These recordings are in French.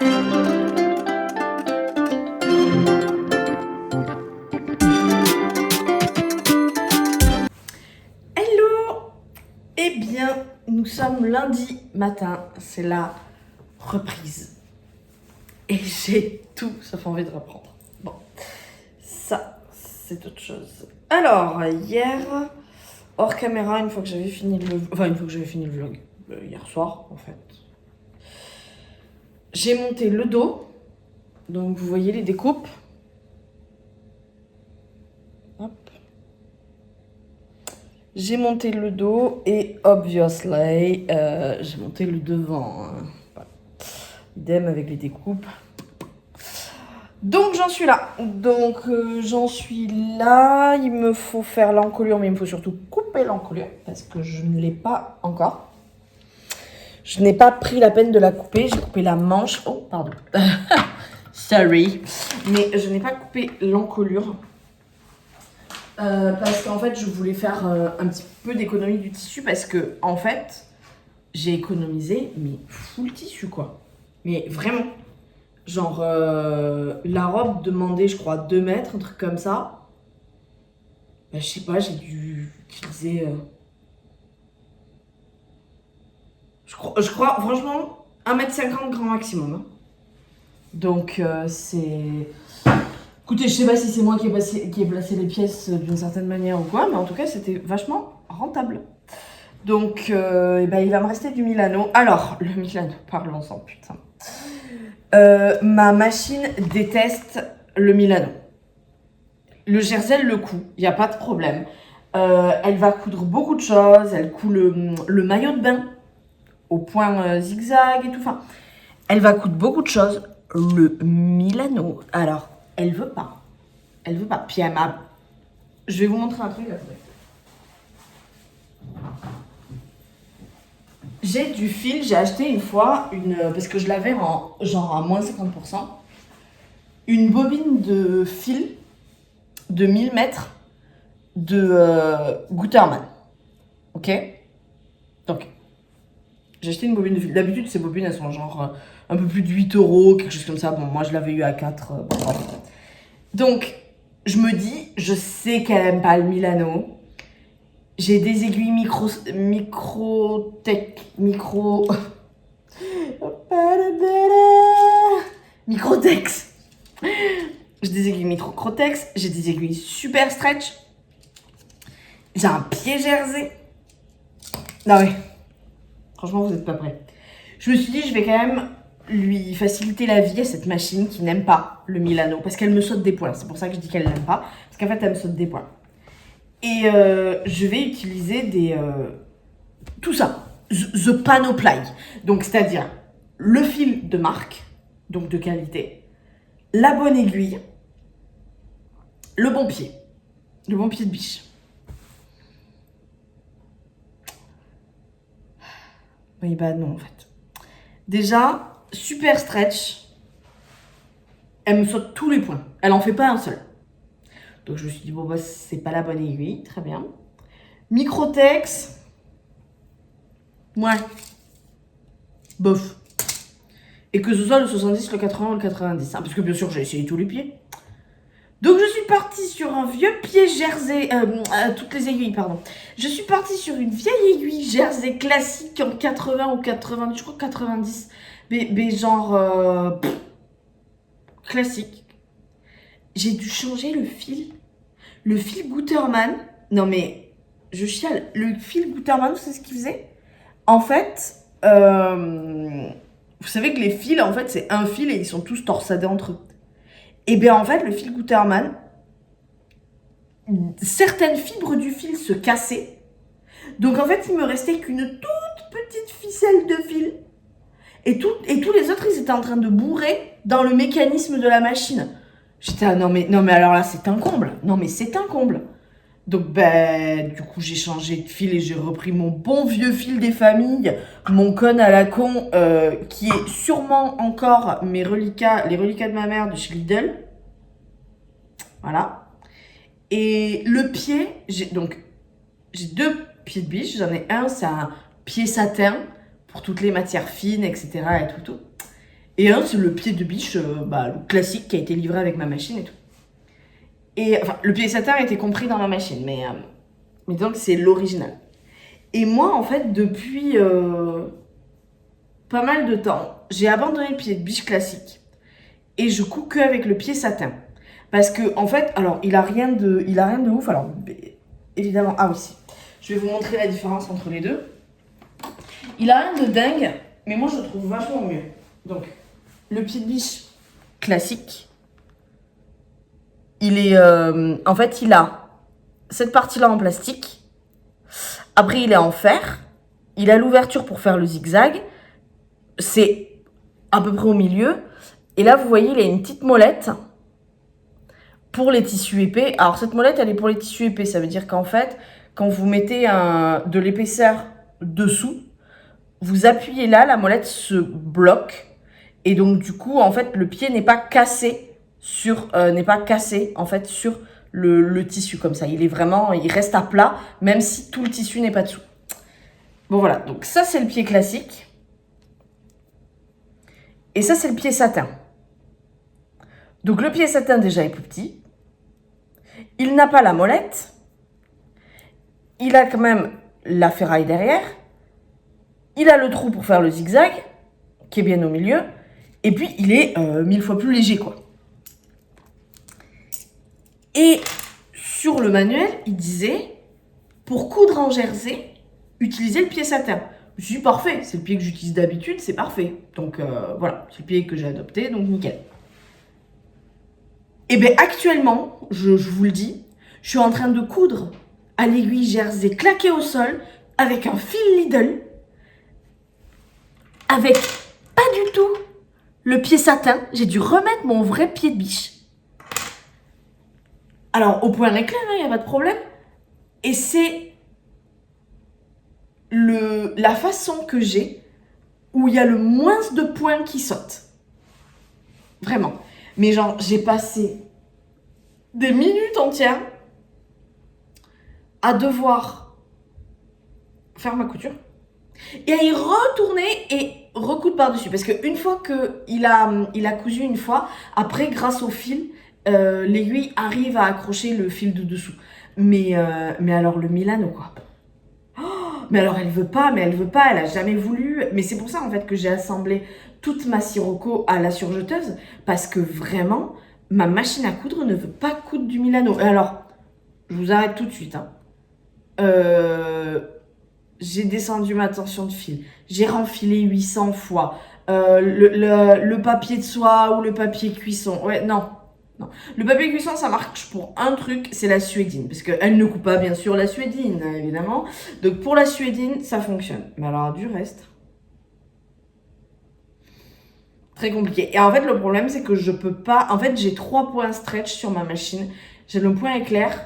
Hello! Eh bien, nous sommes lundi matin, c'est la reprise. Et j'ai tout sauf envie de reprendre. Bon, ça, c'est autre chose. Alors, hier, hors caméra, une fois que j'avais fini le vlog, hier soir, en fait, j'ai monté le dos. Donc, vous voyez les découpes. Hop. J'ai monté le dos et, obviously, j'ai monté le devant. Hein. Voilà. Idem avec les découpes. Donc j'en suis là. Il me faut faire l'encolure, mais il me faut surtout couper l'encolure parce que je ne l'ai pas encore. Je n'ai pas pris la peine de la couper. J'ai coupé la manche. Oh, pardon. Sorry. Mais je n'ai pas coupé l'encolure. Parce qu'en fait, je voulais faire un petit peu d'économie du tissu parce que, en fait, j'ai économisé, mais full tissu, quoi. Mais vraiment. Genre, la robe demandait, je crois, 2 mètres, un truc comme ça. Bah, je sais pas, j'ai dû utiliser... Je crois, franchement, 1,50 m grand maximum. Hein. Donc, c'est... Écoutez, je sais pas si c'est moi qui ai placé les pièces d'une certaine manière ou quoi, mais en tout cas, c'était vachement rentable. Donc, il va me rester du Milano. Alors, le Milano, parlons-en, putain. Ma machine déteste le Milano. Le jersey, elle le coud, il n'y a pas de problème. Elle va coudre beaucoup de choses. Elle coud le maillot de bain au point zigzag et tout. Enfin, elle va coudre beaucoup de choses. Le Milano, alors, elle veut pas. Elle veut pas. Puis elle m'a... Je vais vous montrer un truc après. J'ai du fil, j'ai acheté une fois, parce que je l'avais à moins 50%, une bobine de fil de 1000 mètres de Gutermann. Ok? Donc, j'ai acheté une bobine de fil. D'habitude, ces bobines, elles sont un peu plus de 8 €, quelque chose comme ça. Bon, moi, je l'avais eu à 4. Donc, je me dis, je sais qu'elle aime pas le Milano. J'ai des aiguilles Microtex. J'ai des aiguilles Microtex, j'ai des aiguilles super stretch. J'ai un pied jersey. Non mais, franchement, vous n'êtes pas prêts. Je me suis dit, je vais quand même lui faciliter la vie à cette machine qui n'aime pas le Milano. Parce qu'elle me saute des poils. C'est pour ça que je dis qu'elle n'aime pas. Parce qu'en fait, elle me saute des poils. Et je vais utiliser tout ça. The Panoply. Donc, c'est-à-dire le fil de marque, donc de qualité, la bonne aiguille, le bon pied de biche. Oui, bah non, en fait. Déjà, super stretch. Elle me saute tous les points. Elle en fait pas un seul. Donc, je me suis dit, bon, bah, c'est pas la bonne aiguille. Très bien. Microtex. Ouais. Bof. Et que ce soit le 70, le 80 ou le 90. Hein, parce que bien sûr, j'ai essayé tous les pieds. Donc, je suis partie sur un vieux pied jersey. Toutes les aiguilles, pardon. Je suis partie sur une vieille aiguille jersey classique en 80 ou 90. Je crois 90. Mais genre. Classique. J'ai dû changer le fil. Le fil Gutermann. Non, mais. Je chiale. Le fil Gutermann, vous savez ce qu'il faisait? En fait. Vous savez que les fils, en fait, c'est un fil et ils sont tous torsadés entre eux. Et bien, en fait, le fil Gutermann, certaines fibres du fil se cassaient. Donc, en fait, il me restait qu'une toute petite ficelle de fil. Et tous les autres, ils étaient en train de bourrer dans le mécanisme de la machine. J'étais, non mais alors là, c'est un comble. Non, mais c'est un comble. Donc, du coup, j'ai changé de fil et j'ai repris mon bon vieux fil des familles, mon con à la con, qui est sûrement encore les reliquats de ma mère de chez Lidl. Voilà. Et le pied, j'ai 2 pieds de biche. J'en ai un, c'est un pied satin pour toutes les matières fines, etc. et tout. Et un, c'est le pied de biche, le classique qui a été livré avec ma machine et tout. Et enfin, le pied satin a été compris dans la machine, mais disons que c'est l'original. Et moi, en fait, depuis pas mal de temps, j'ai abandonné le pied de biche classique et je couds que avec le pied satin. Parce que, en fait, alors, il a rien de ouf. Alors, évidemment, ah oui, si. Je vais vous montrer la différence entre les deux. Il a rien de dingue, mais moi, je le trouve vachement mieux. Donc, le pied de biche classique, il est, en fait, il a cette partie-là en plastique. Après, il est en fer. Il a l'ouverture pour faire le zigzag. C'est à peu près au milieu. Et là, vous voyez, il a une petite molette pour les tissus épais. Alors, cette molette, elle est pour les tissus épais. Ça veut dire qu'en fait, quand vous mettez de l'épaisseur dessous, vous appuyez là, la molette se bloque. Et donc, du coup, en fait, le pied n'est pas cassé en fait, sur le tissu comme ça. Il reste à plat, même si tout le tissu n'est pas dessous. Bon, voilà. Donc, ça, c'est le pied classique. Et ça, c'est le pied satin. Donc, le pied satin, déjà, est plus petit. Il n'a pas la molette. Il a quand même la ferraille derrière. Il a le trou pour faire le zigzag, qui est bien au milieu. Et puis, il est 1000 fois plus léger, quoi. Et sur le manuel, il disait, pour coudre en jersey, utilisez le pied satin. Je me suis dit, parfait, c'est le pied que j'utilise d'habitude, c'est parfait. Donc voilà, c'est le pied que j'ai adopté, donc nickel. Et bien actuellement, je vous le dis, je suis en train de coudre à l'aiguille jersey claquée au sol avec un fil Lidl, avec pas du tout le pied satin. J'ai dû remettre mon vrai pied de biche. Alors, au point éclair, il n'y a pas de problème. Et c'est la façon que j'ai où il y a le moins de points qui sautent. Vraiment. Mais genre, j'ai passé des minutes entières à devoir faire ma couture et à y retourner et recoudre par-dessus. Parce qu'une fois qu'il a cousu une fois, après, grâce au fil, l'aiguille arrive à accrocher le fil de dessous. Mais alors, le Milano, quoi. Mais alors elle veut pas, elle a jamais voulu. Mais c'est pour ça en fait que j'ai assemblé toute ma Sirocco à la surjeteuse, parce que vraiment, ma machine à coudre ne veut pas coudre du Milano. Et alors, je vous arrête tout de suite. J'ai descendu ma tension de fil, j'ai renfilé 800 fois. Le papier de soie ou le papier cuisson. Ouais, non. Le papier cuisson, ça marche pour un truc, c'est la suédine. Parce qu'elle ne coupe pas, bien sûr, la suédine, évidemment. Donc, pour la suédine, ça fonctionne. Mais alors, du reste, très compliqué. Et en fait, le problème, c'est que je peux pas... En fait, j'ai 3 points stretch sur ma machine. J'ai le point éclair.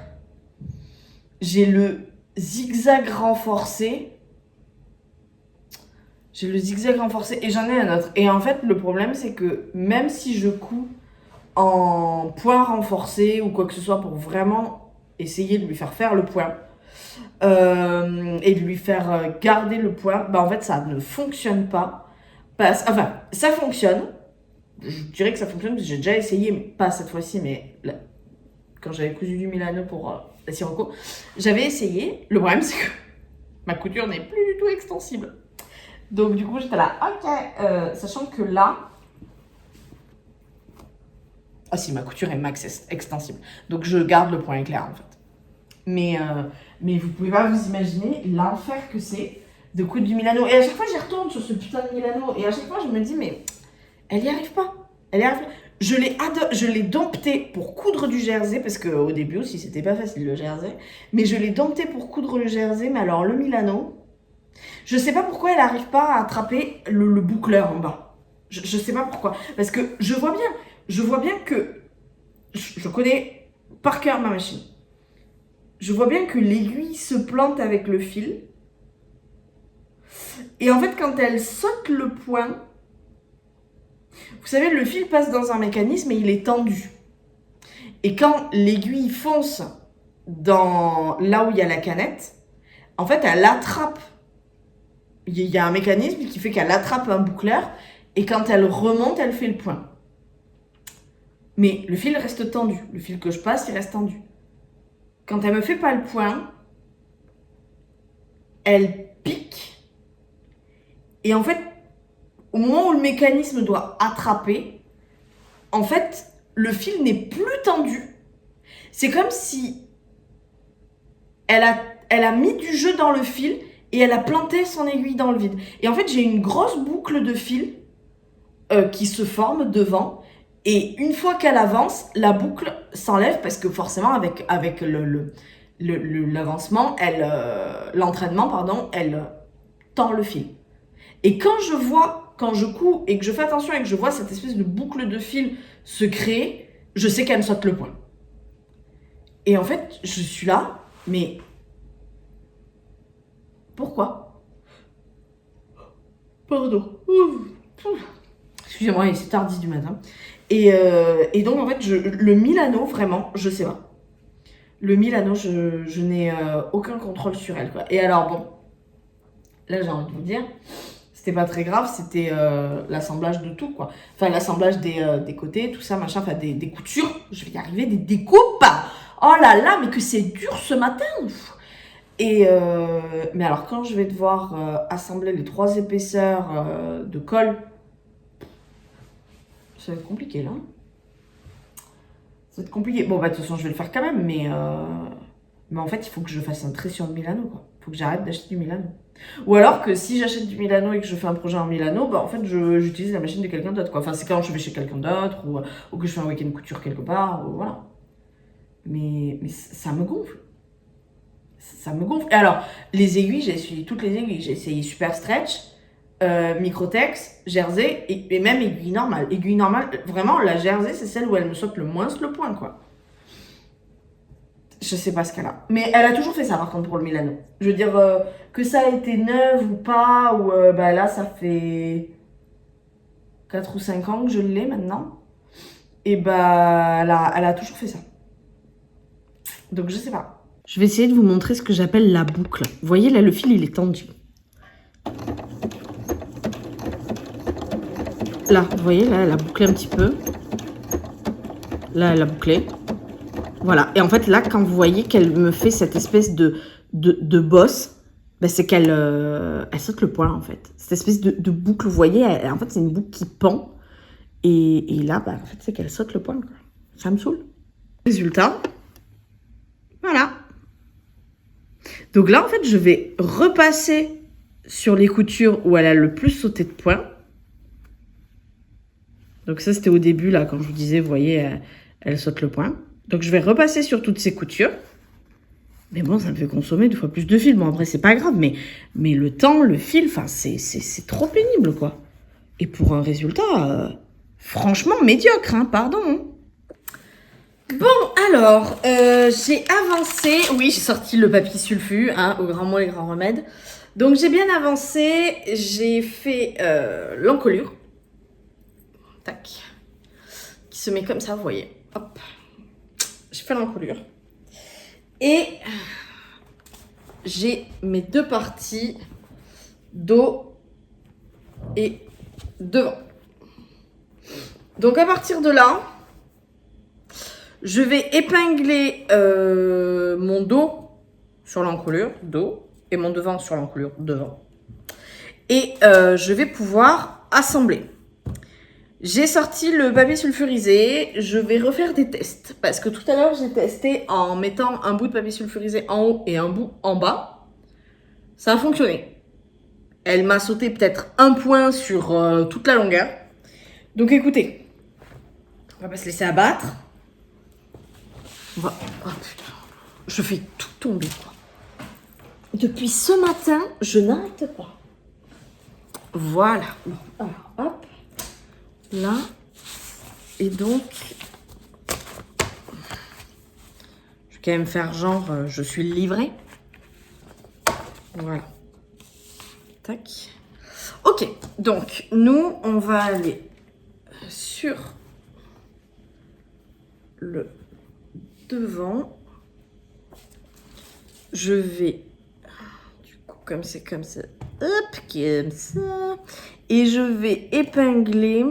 J'ai le zigzag renforcé. Et j'en ai un autre. Et en fait, le problème, c'est que même si je couds en point renforcé ou quoi que ce soit pour vraiment essayer de lui faire le point et de lui faire garder le point, en fait ça ne fonctionne pas. Enfin, ça fonctionne, je dirais que ça fonctionne parce que j'ai déjà essayé, pas cette fois-ci, mais là, quand j'avais cousu du Milano pour la Sirocco, j'avais essayé. Le problème, c'est que ma couture n'est plus du tout extensible. Donc du coup, j'étais là, ok, sachant que là, ah si, ma couture est max extensible. Donc je garde le point éclair en fait. Mais vous pouvez pas vous imaginer l'enfer que c'est de coudre du Milano. Et à chaque fois, j'y retourne sur ce putain de Milano. Et à chaque fois, je me dis, mais elle y arrive pas. Je l'ai dompté pour coudre du jersey, parce qu'au début aussi, c'était pas facile le jersey. Mais je l'ai dompté pour coudre le jersey. Mais alors, le Milano, je sais pas pourquoi elle arrive pas à attraper le boucleur en bas. Je sais pas pourquoi. Parce que je vois bien que je connais par cœur ma machine. Je vois bien que l'aiguille se plante avec le fil. Et en fait, quand elle saute le point, vous savez, le fil passe dans un mécanisme et il est tendu. Et quand l'aiguille fonce là où il y a la canette, en fait, elle attrape. Il y a un mécanisme qui fait qu'elle attrape un boucleur Et quand elle remonte, elle fait le point. Mais le fil reste tendu. Le fil que je passe, il reste tendu. Quand elle me fait pas le point, elle pique. Et en fait, au moment où le mécanisme doit attraper, en fait, le fil n'est plus tendu. C'est comme si elle a mis du jeu dans le fil et elle a planté son aiguille dans le vide. Et en fait, j'ai une grosse boucle de fil qui se forme devant. Et une fois qu'elle avance, la boucle s'enlève parce que forcément, avec l'avancement, l'entraînement, pardon, elle tend le fil. Et quand je couds et que je fais attention et que je vois cette espèce de boucle de fil se créer, je sais qu'elle me saute le point. Et en fait, je suis là, mais pourquoi? Pardon. Excusez-moi, c'est tard 10 du matin. Et donc, en fait, le Milano, vraiment, je sais pas. Le Milano, je n'ai aucun contrôle sur elle, quoi. Et alors, bon, là, j'ai envie de vous dire, c'était pas très grave, c'était l'assemblage de tout, quoi. Enfin, l'assemblage des côtés, tout ça, machin, enfin, des coutures, je vais y arriver, des découpes. Oh là là, mais que c'est dur ce matin. Mais alors, quand je vais devoir assembler les 3 épaisseurs de colle, ça va être compliqué, là. Ça va être compliqué. Bon, bah, de toute façon, je vais le faire quand même, mais en fait, il faut que je fasse un trait sur le Milano, quoi. Il faut que j'arrête d'acheter du Milano. Ou alors que si j'achète du Milano et que je fais un projet en Milano, bah, en fait, j'utilise la machine de quelqu'un d'autre, quoi. Enfin, c'est quand je vais chez quelqu'un d'autre ou que je fais un week-end couture quelque part, ou voilà. Mais ça me gonfle. Ça me gonfle. Et alors, les aiguilles, j'ai essayé toutes les aiguilles. J'ai essayé Super Stretch, Microtex, Jersey et même aiguille normale. Aiguille normale, vraiment, la Jersey, c'est celle où elle me saute le moins le point, quoi. Je sais pas ce qu'elle a. Mais elle a toujours fait ça, par contre, pour le Milano. Je veux dire, que ça a été neuf ou pas, ou bah là, ça fait 4 ou 5 ans que je l'ai maintenant. Et bah, elle a toujours fait ça. Donc, je sais pas. Je vais essayer de vous montrer ce que j'appelle la boucle. Vous voyez, là, le fil, il est tendu. Là, vous voyez, là, elle a bouclé un petit peu. Là, elle a bouclé. Voilà. Et en fait, là, quand vous voyez qu'elle me fait cette espèce de bosse, ben, c'est qu'elle elle saute le point, en fait. Cette espèce de boucle, vous voyez, en fait, c'est une boucle qui pend. Et là, ben, en fait, c'est qu'elle saute le point, quoi. Ça me saoule. Résultat, voilà. Donc là, en fait, je vais repasser sur les coutures où elle a le plus sauté de points. Donc ça, c'était au début, là, quand je vous disais, vous voyez, elle saute le point. Donc je vais repasser sur toutes ces coutures. Mais bon, ça me fait consommer 2 fois plus de fil. Bon, après, c'est pas grave, mais le temps, le fil, enfin, c'est trop pénible, quoi. Et pour un résultat, franchement, médiocre, hein, pardon. Bon, alors, j'ai avancé. Oui, j'ai sorti le papier sulfu, hein, au grand mot et grand remède. Donc, j'ai bien avancé. J'ai fait l'encolure. Tac. Qui se met comme ça, vous voyez. Hop. J'ai fait l'encolure. Et j'ai mes 2 parties dos et devant. Donc à partir de là, je vais épingler mon dos sur l'encolure, dos, et mon devant sur l'encolure, devant. Et je vais pouvoir assembler. J'ai sorti le papier sulfurisé, je vais refaire des tests. Parce que tout à l'heure, j'ai testé en mettant un bout de papier sulfurisé en haut et un bout en bas. Ça a fonctionné. Elle m'a sauté peut-être 1 point sur toute la longueur. Donc écoutez, on va pas se laisser abattre. Oh putain, je fais tout tomber, quoi. Depuis ce matin, je n'arrête pas. Voilà. Alors, hop. Là. Et donc, je vais quand même faire genre, je suis livrée. Voilà. Tac. Ok, donc, nous, on va aller sur le devant. Je vais, du coup, comme c'est comme ça. Hop, comme ça. Et je vais épingler.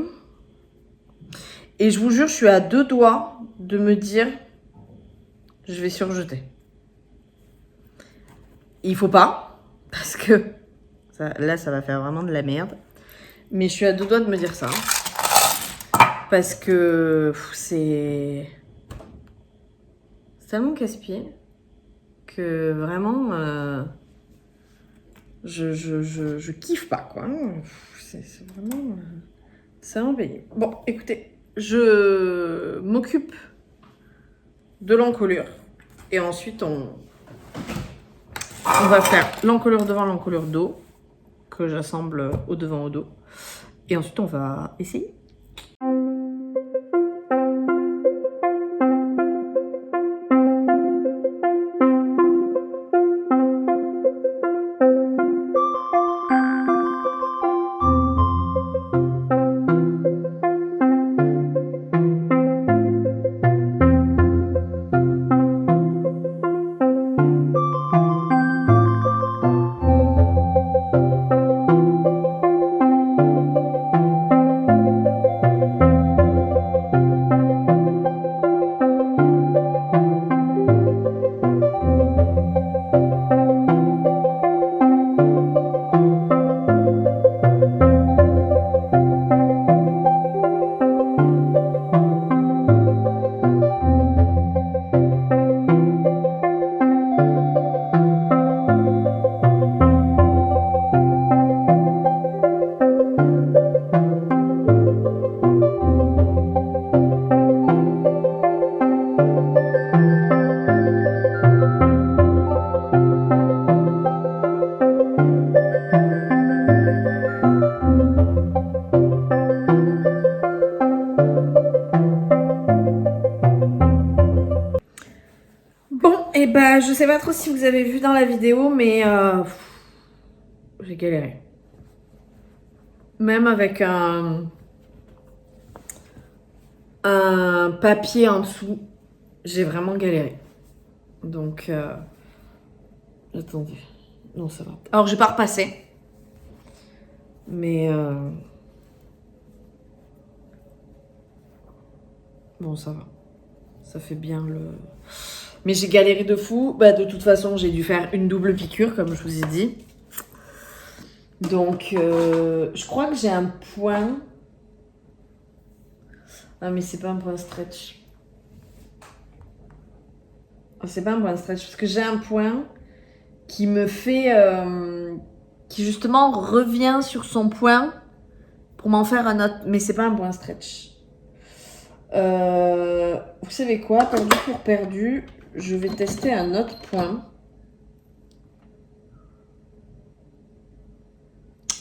Et je vous jure, je suis à 2 doigts de me dire, je vais surjeter. Il faut pas, parce que là, ça va faire vraiment de la merde. Mais je suis à 2 doigts de me dire ça. Parce que c'est tellement casse-pied que vraiment, je kiffe pas, quoi. C'est vraiment... C'est vraiment pénible. Bon, écoutez, je m'occupe de l'encolure. Et ensuite, on va faire l'encolure devant, l'encolure dos, que j'assemble au devant, au dos. Et ensuite, on va essayer. Et bah, je sais pas trop si vous avez vu dans la vidéo, mais j'ai galéré. Même avec un papier en dessous, j'ai vraiment galéré. Donc, attendez. Non, ça va. Alors, j'ai pas repassé. Mais, bon, ça va. Ça fait bien le... Mais j'ai galéré de fou. Bah, de toute façon, j'ai dû faire une double piqûre, comme je vous ai dit. Donc, je crois que j'ai un point. Ah, mais c'est pas un point stretch. C'est pas un point stretch, parce que j'ai un point qui me fait... qui justement revient sur son point pour m'en faire un autre. Mais c'est pas un point stretch. Vous savez quoi? Perdu pour perdu, je vais tester un autre point.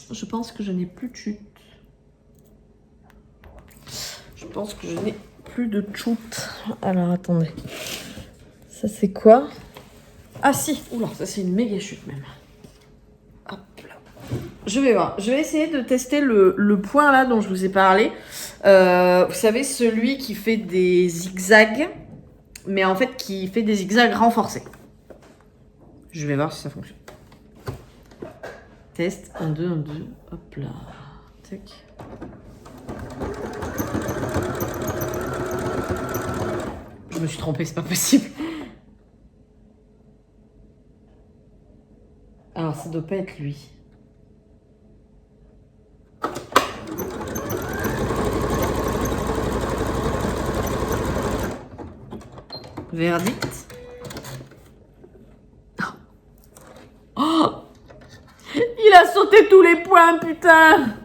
Je pense que je n'ai plus de chute. Je pense que je n'ai plus de chute. Alors, attendez. Ça, c'est quoi? Ah, si. Oula, ça, c'est une méga chute, même. Hop là. Je vais voir. Je vais essayer de tester le point, là, dont je vous ai parlé. Vous savez, celui qui fait des zigzags, mais en fait, qui fait des zigzags renforcés. Je vais voir si ça fonctionne. Test, 1, 2, 1, 2. Hop là. Tac. Je me suis trompée, c'est pas possible. Alors, ça doit pas être lui. Verdict. Oh! Il a sauté tous les points, putain!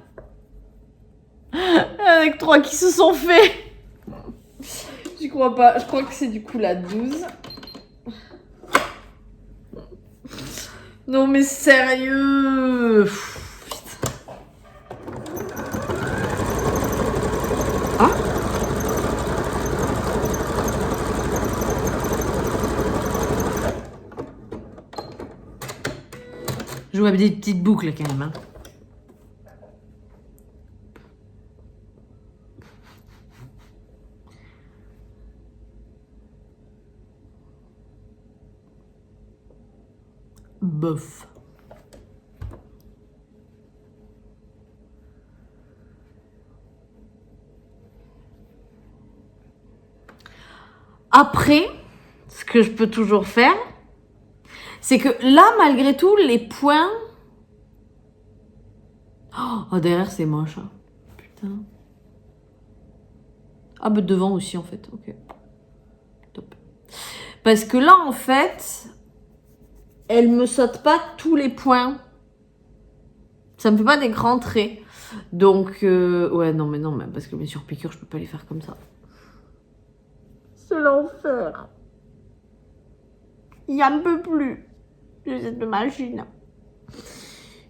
Avec 3 qui se sont faits. J'y crois pas. Je crois que c'est du coup la 12. Non mais sérieux. Putain. Ah? Je vois des petites boucles quand même. Hein. Bof. Après, ce que je peux toujours faire, c'est que là, malgré tout, les points... Oh, derrière, c'est moche. Hein. Putain. Ah, bah devant aussi, en fait. Ok. Top. Parce que là, en fait, elle me saute pas tous les points. Ça me fait pas des grands traits. Donc, ouais, non, mais parce que mes surpiqûres, je peux pas les faire comme ça. C'est l'enfer. Il y a un peu plus de cette machine.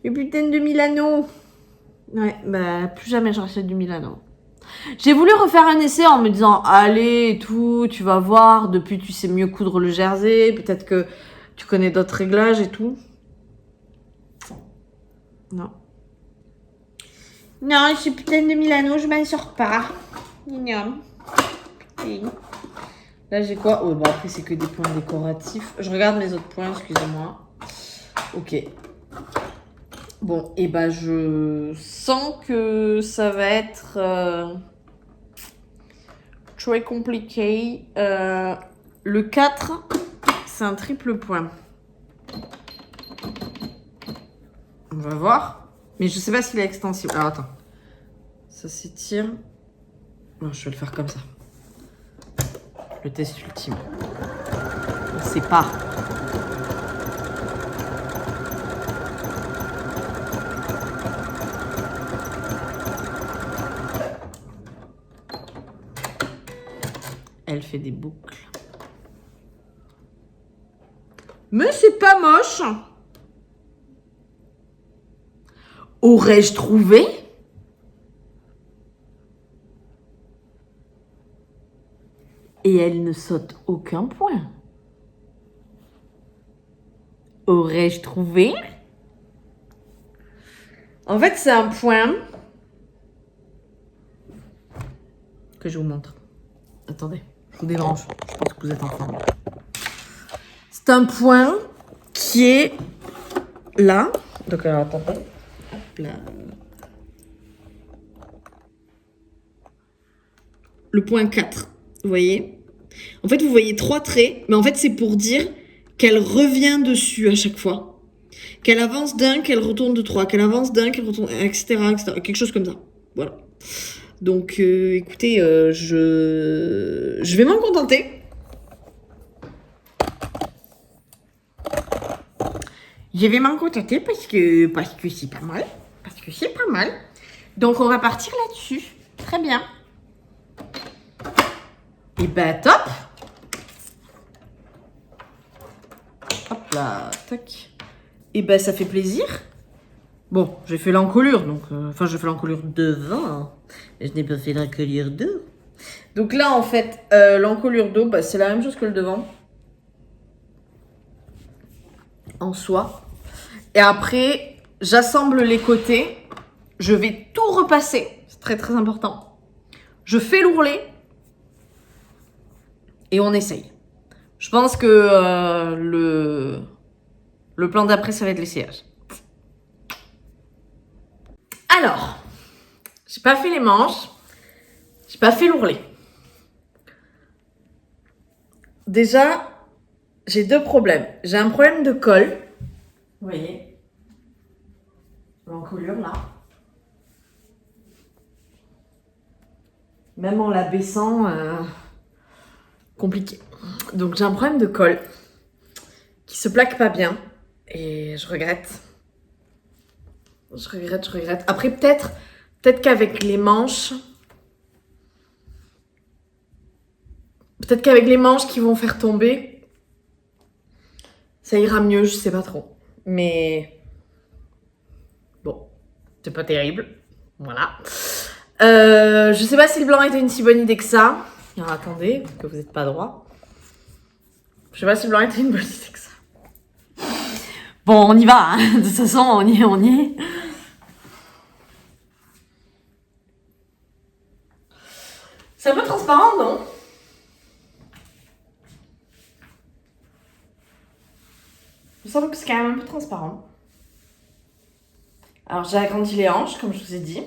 Et putain de Milano. Ouais, bah, plus jamais je rachète du Milano. J'ai voulu refaire un essai en me disant, allez, et tout, tu vas voir, depuis tu sais mieux coudre le jersey, peut-être que tu connais d'autres réglages et tout. Non. Non, je suis putain de Milano, je m'en sors pas. Mignon. Là, j'ai quoi? Oh, bon, après, c'est que des points décoratifs. Je regarde mes autres points, excusez-moi. Ok. Bon, et bah, je sens que ça va être très compliqué. Le 4, c'est un triple point. On va voir. Mais je sais pas s'il est extensible. Alors, attends. Ça s'étire. Non, je vais le faire comme ça. Le test ultime. On sait pas. Elle fait des boucles. Mais c'est pas moche. Aurais-je trouvé? Et elle ne saute aucun point. Aurais-je trouvé? En fait, c'est un point que je vous montre. Attendez, je vous débranche. Je pense que vous êtes en forme. C'est un point qui est là. Donc, alors, attendez. Hop là. Le point 4. Vous voyez? En fait, vous voyez 3 traits, mais en fait, c'est pour dire qu'elle revient dessus à chaque fois. Qu'elle avance d'un, qu'elle retourne de 3, qu'elle avance d'un, qu'elle retourne, etc., etc. Quelque chose comme ça. Voilà. Donc, écoutez, je vais m'en contenter. Je vais m'en contenter parce que c'est pas mal. Parce que c'est pas mal. Donc, on va partir là-dessus. Très bien. Et bah, top. Hop là, tac. Et bah, ça fait plaisir. Bon, j'ai fait l'encolure, donc... Enfin, je fais l'encolure devant. Et je n'ai pas fait l'encolure dos. Donc là, en fait, l'encolure dos, bah, c'est la même chose que le devant. En soi. Et après, j'assemble les côtés. Je vais tout repasser. C'est très, très important. Je fais l'ourlet. Et on essaye. Je pense que le plan d'après, ça va être l'essayage. Alors, j'ai pas fait les manches. J'ai pas fait l'ourlet. Déjà, j'ai 2 problèmes. J'ai un problème de colle. Vous voyez, l'encolure là. Même en la baissant, compliqué. Donc j'ai un problème de colle qui se plaque pas bien et je regrette. Je regrette. Après peut-être qu'avec les manches, qui vont faire tomber, ça ira mieux, je sais pas trop. Mais bon, c'est pas terrible. Voilà. Je sais pas si le blanc était une si bonne idée que ça. Alors attendez, que vous n'êtes pas droit. Je sais pas si le blanc était une bonne idée que ça. Bon, on y va. Hein. De toute façon, on y est. C'est un peu transparent, non? Il me semble que c'est quand même un peu transparent. Alors, j'ai agrandi les hanches, comme je vous ai dit.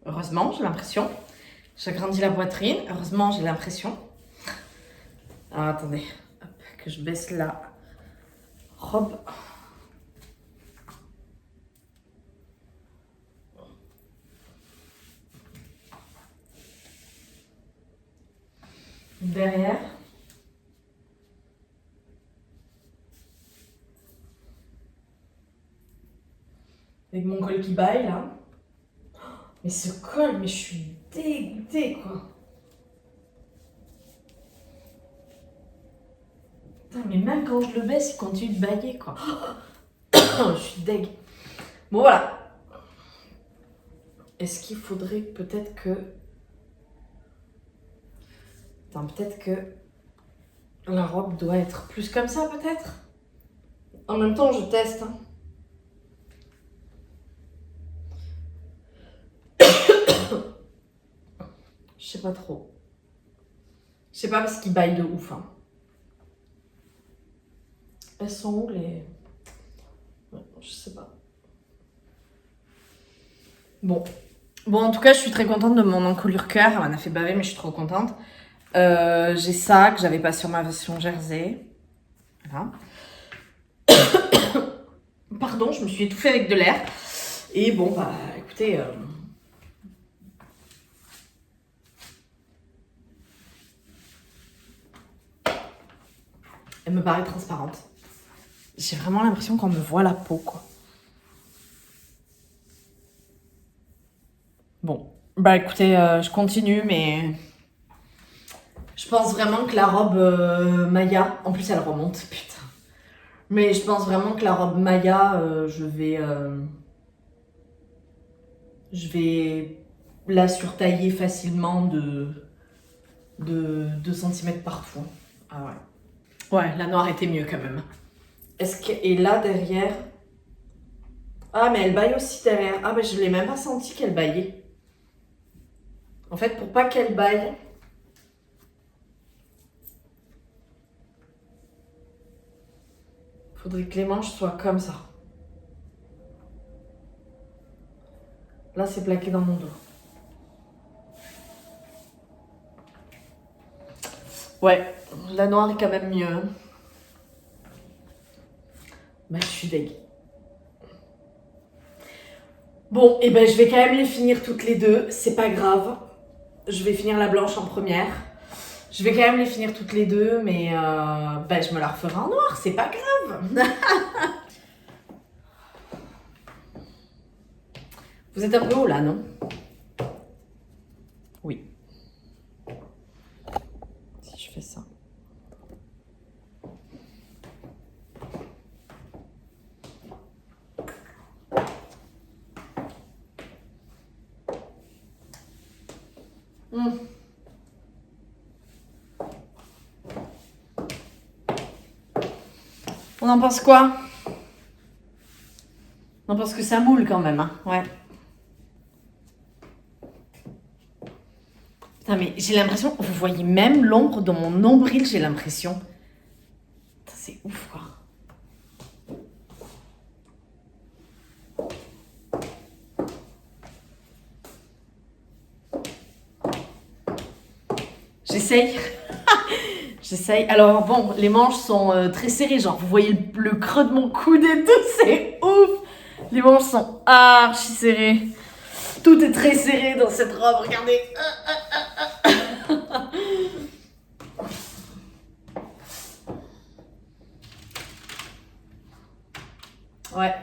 Heureusement, j'ai l'impression. J'ai agrandi la poitrine. Heureusement, j'ai l'impression. Alors attendez, hop, que je baisse la robe. Derrière. Avec mon col qui baille là. Mais ce col, mais je suis dégoûtée quoi. Putain, mais même quand je le baisse, il continue de bailler quoi. Je suis deg. Bon voilà. Est-ce qu'il faudrait peut-être que... Attends, peut-être que la robe doit être plus comme ça peut-être. En même temps, je teste. Hein. Je sais pas trop. Je sais pas parce qu'ils baillent de ouf. Hein. Elles sont où les... Ouais, je sais pas. Bon. Bon, en tout cas, je suis très contente de mon encolure cœur. Elle m'en a fait baver, mais je suis trop contente. J'ai ça que j'avais pas sur ma version jersey. Voilà. Pardon, je me suis étouffée avec de l'air. Et bon, bah, écoutez... Elle me paraît transparente. J'ai vraiment l'impression qu'on me voit la peau, quoi. Bon, bah écoutez, je continue, mais... Je pense vraiment que la robe Maya... En plus, elle remonte, putain. Mais je pense vraiment que la robe Maya, je vais la surtailler facilement de 2 cm partout. Ah ouais. Ouais, la noire était mieux quand même. Et là, derrière... Ah, mais elle baille aussi derrière. Ah, mais je l'ai même pas senti qu'elle baillait. En fait, pour pas qu'elle baille... Faudrait que les manches soient comme ça. Là, c'est plaqué dans mon dos. Ouais, la noire est quand même mieux. Bah, je suis dégueu. Bon, et ben je vais quand même les finir toutes les deux. C'est pas grave. Je vais finir la blanche en première. Je vais quand même les finir toutes les deux, mais bah, je me la referai en noir. C'est pas grave. Vous êtes un peu haut là, non? Oui. Si je fais ça. On en pense quoi? On en pense que ça moule quand même, hein? Ouais. Putain, mais j'ai l'impression... Vous voyez même l'ombre dans mon nombril, j'ai l'impression. C'est ouf, quoi. J'essaye. J'essaye. Alors bon, les manches sont très serrées, genre vous voyez le creux de mon coude et tout, c'est ouf. Les manches sont archi serrées. Tout est très serré dans cette robe, regardez. Ouais.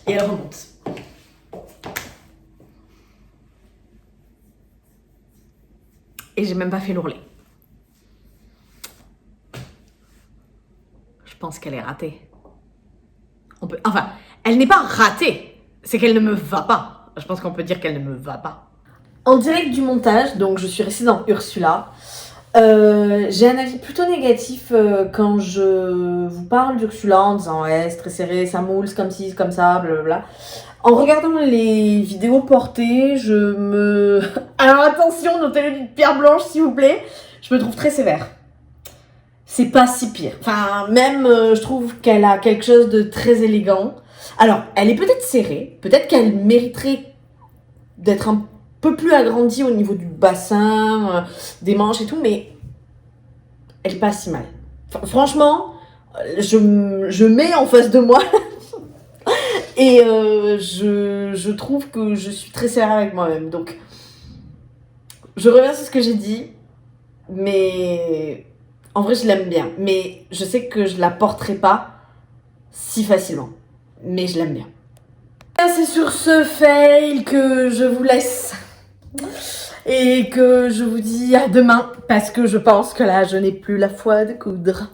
Et elle remonte. Et j'ai même pas fait l'ourlet. Je pense qu'elle est ratée. Enfin, elle n'est pas ratée. C'est qu'elle ne me va pas. Je pense qu'on peut dire qu'elle ne me va pas. En direct du montage, donc je suis restée dans Ursula. J'ai un avis plutôt négatif quand je vous parle d'Ursula en disant ouais, c'est très serré, ça moule, c'est comme ci, c'est comme ça, blablabla. En regardant les vidéos portées, Alors attention, notez-le d'une pierre blanche s'il vous plaît, je me trouve très sévère. C'est pas si pire. Enfin, même je trouve qu'elle a quelque chose de très élégant. Alors, elle est peut-être serrée, peut-être qu'elle mériterait d'être peu plus agrandie au niveau du bassin, des manches et tout, mais elle est pas si mal. Franchement, je mets en face de moi et je trouve que je suis très sévère avec moi-même. Donc, je reviens sur ce que j'ai dit, mais en vrai, je l'aime bien. Mais je sais que je la porterai pas si facilement. Mais je l'aime bien. C'est sur ce fail que je vous laisse. Et que je vous dis à demain. Parce que je pense que là, je n'ai plus la foi de coudre.